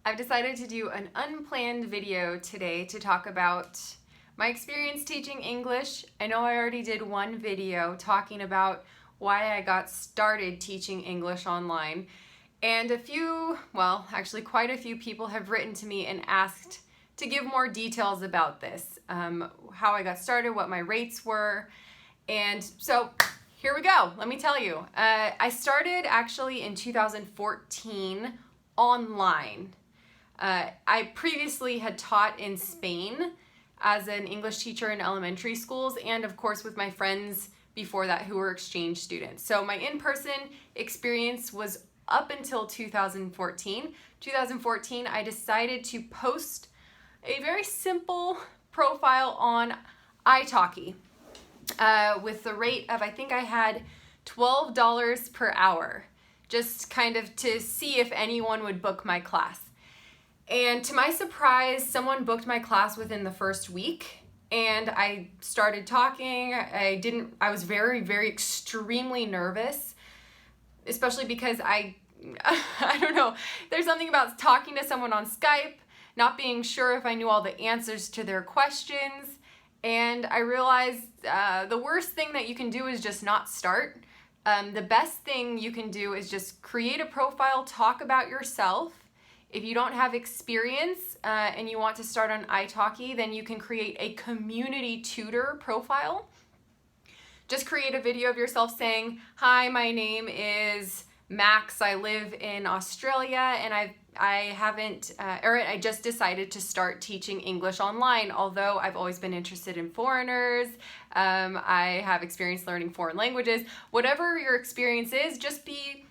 I've decided to do an unplanned video today to talk about my experience teaching English. I know I already did one video talking about why I got started teaching English online, and quite a few people have written to me and asked to give more details about this, how I got started, what my rates were, and so here we go. Let me tell you. I started actually in 2014 online. I previously had taught in Spain as an English teacher in elementary schools, and of course with my friends before that who were exchange students. So my in-person experience was up until 2014. 2014, I decided to post a very simple profile on italki with the rate of, I think I had $12 per hour, just kind of to see if anyone would book my class. And to my surprise, someone booked my class within the first week, and I started talking. I was very, very extremely nervous, especially because I don't know, there's something about talking to someone on Skype, not being sure if I knew all the answers to their questions, and I realized the worst thing that you can do is just not start. The best thing you can do is just create a profile, talk about yourself. If you don't have experience and you want to start on italki, then you can create a community tutor profile. Just create a video of yourself saying, "Hi, my name is Max. I live in Australia, and I just decided to start teaching English online. Although I've always been interested in foreigners, I have experience learning foreign languages." Whatever your experience is, just be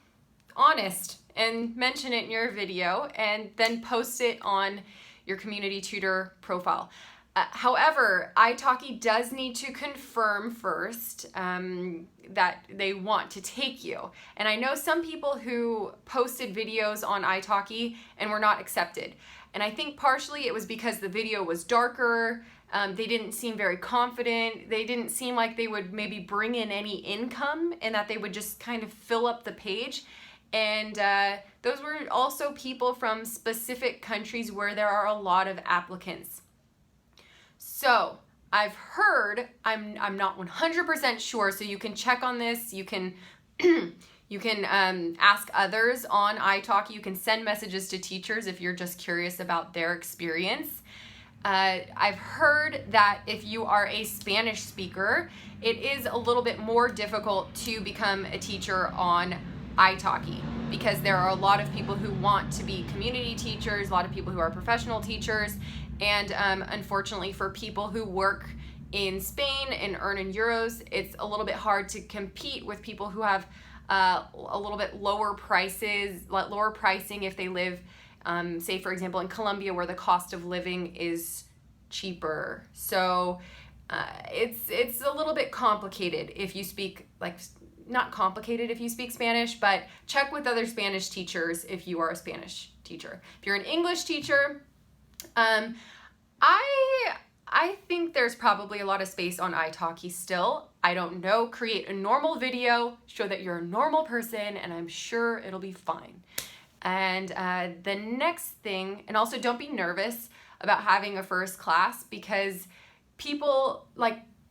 honest and mention it in your video and then post it on your community tutor profile. However, italki does need to confirm first that they want to take you. And I know some people who posted videos on italki and were not accepted. And I think partially it was because the video was darker, they didn't seem very confident, they didn't seem like they would maybe bring in any income, and that they would just kind of fill up the page. And those were also people from specific countries where there are a lot of applicants. So I've heard, I'm not 100% sure, so you can check on this. You can ask others on italki. You can send messages to teachers if you're just curious about their experience. I've heard that if you are a Spanish speaker, it is a little bit more difficult to become a teacher on italki, because there are a lot of people who want to be community teachers, a lot of people who are professional teachers, and unfortunately for people who work in Spain and earn in euros, it's a little bit hard to compete with people who have a little bit lower pricing if they live, say for example in Colombia, where the cost of living is cheaper. So it's a little bit complicated if you speak, not complicated if you speak Spanish, but check with other Spanish teachers if you are a Spanish teacher. If you're an English teacher, I think there's probably a lot of space on italki still. I don't know. Create a normal video, show that you're a normal person, and I'm sure it'll be fine. And the next thing, and also don't be nervous about having a first class, because people,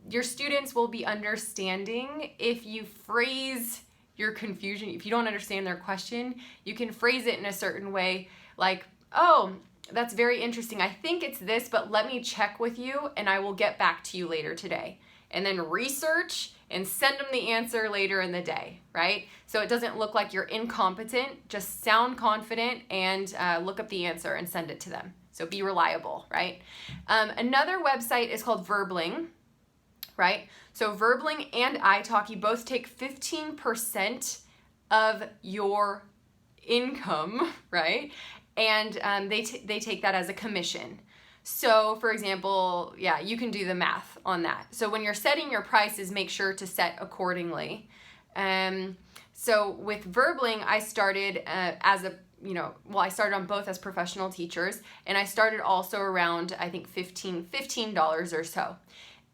your students will be understanding if you phrase your confusion. If you don't understand their question, you can phrase it in a certain way, like, "Oh, that's very interesting. I think it's this, but let me check with you and I will get back to you later today." And then research and send them the answer later in the day, right? So it doesn't look like you're incompetent. Just sound confident and look up the answer and send it to them. So be reliable, right? Another website is called Verbling. Right? So Verbling and italki both take 15% of your income, right? And they take that as a commission. So for example, you can do the math on that. So when you're setting your prices, make sure to set accordingly. So with Verbling, I started I started on both as professional teachers, and I started also around, I think, $15 or so.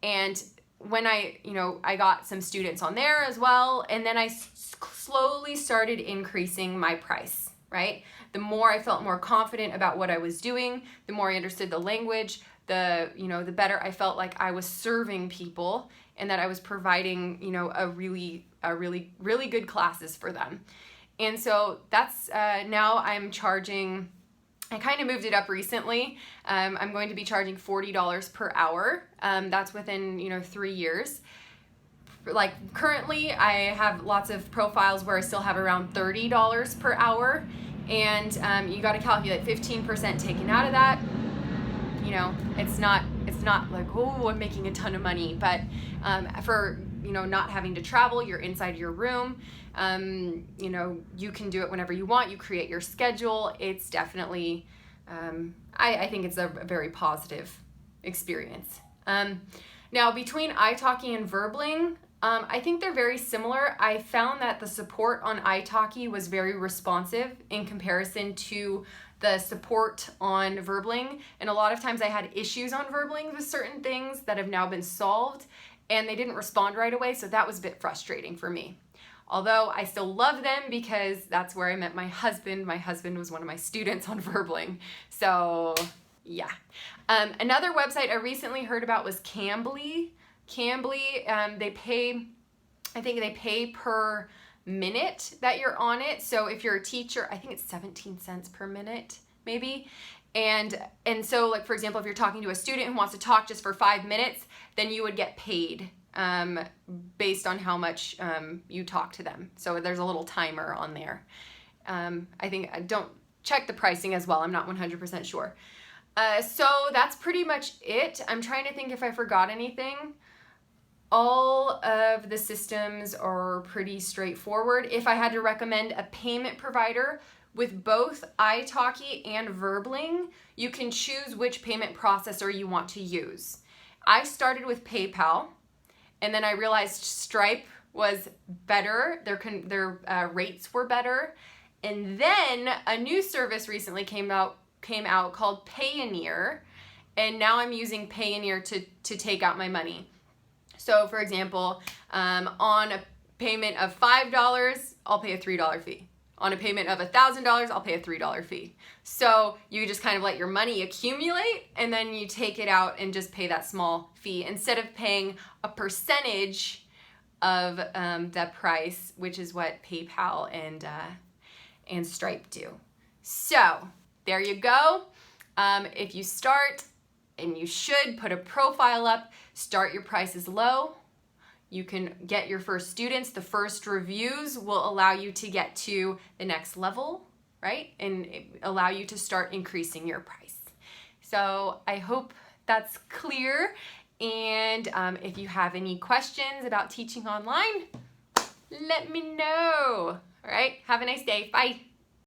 And when I got some students on there as well, and then I slowly started increasing my price, right? The more I felt more confident about what I was doing, the more I understood the language, the better I felt like I was serving people and that I was providing, a really good classes for them. And so that's, now I'm charging, I kind of moved it up recently. I'm going to be charging $40 per hour. That's within, 3 years. Like currently I have lots of profiles where I still have around $30 per hour. And you got to calculate 15% taken out of that. It's not like, oh, I'm making a ton of money, but for, not having to travel, you're inside your room. You can do it whenever you want. You create your schedule. It's definitely, I think it's a very positive experience. Now, between italki and Verbling, I think they're very similar. I found that the support on italki was very responsive in comparison to the support on Verbling. And a lot of times I had issues on Verbling with certain things that have now been solved, and they didn't respond right away, so that was a bit frustrating for me. Although I still love them because that's where I met my husband. My husband was one of my students on Verbling. So yeah. Another website I recently heard about was Cambly. Cambly, I think they pay per minute that you're on it. So if you're a teacher, I think it's 17 cents per minute, maybe. And so, like, for example, if you're talking to a student who wants to talk just for 5 minutes, then you would get paid based on how much you talk to them. So there's a little timer on there. I don't check the pricing as well. I'm not 100% sure. So that's pretty much it. I'm trying to think if I forgot anything. All of the systems are pretty straightforward. If I had to recommend a payment provider with both italki and Verbling, you can choose which payment processor you want to use. I started with PayPal, and then I realized Stripe was better. Their rates were better. And then a new service recently came out called Payoneer, and now I'm using Payoneer to take out my money. So for example, on a payment of $5, I'll pay a $3 fee. On a payment of $1,000, I'll pay a $3 fee. So you just kind of let your money accumulate, and then you take it out and just pay that small fee instead of paying a percentage of the price, which is what PayPal and Stripe do. So there you go. If you start, and you should put a profile up, start your prices low. You can get your first students. The first reviews will allow you to get to the next level, right? And allow you to start increasing your price. So I hope that's clear. And if you have any questions about teaching online, let me know. All right, have a nice day. Bye.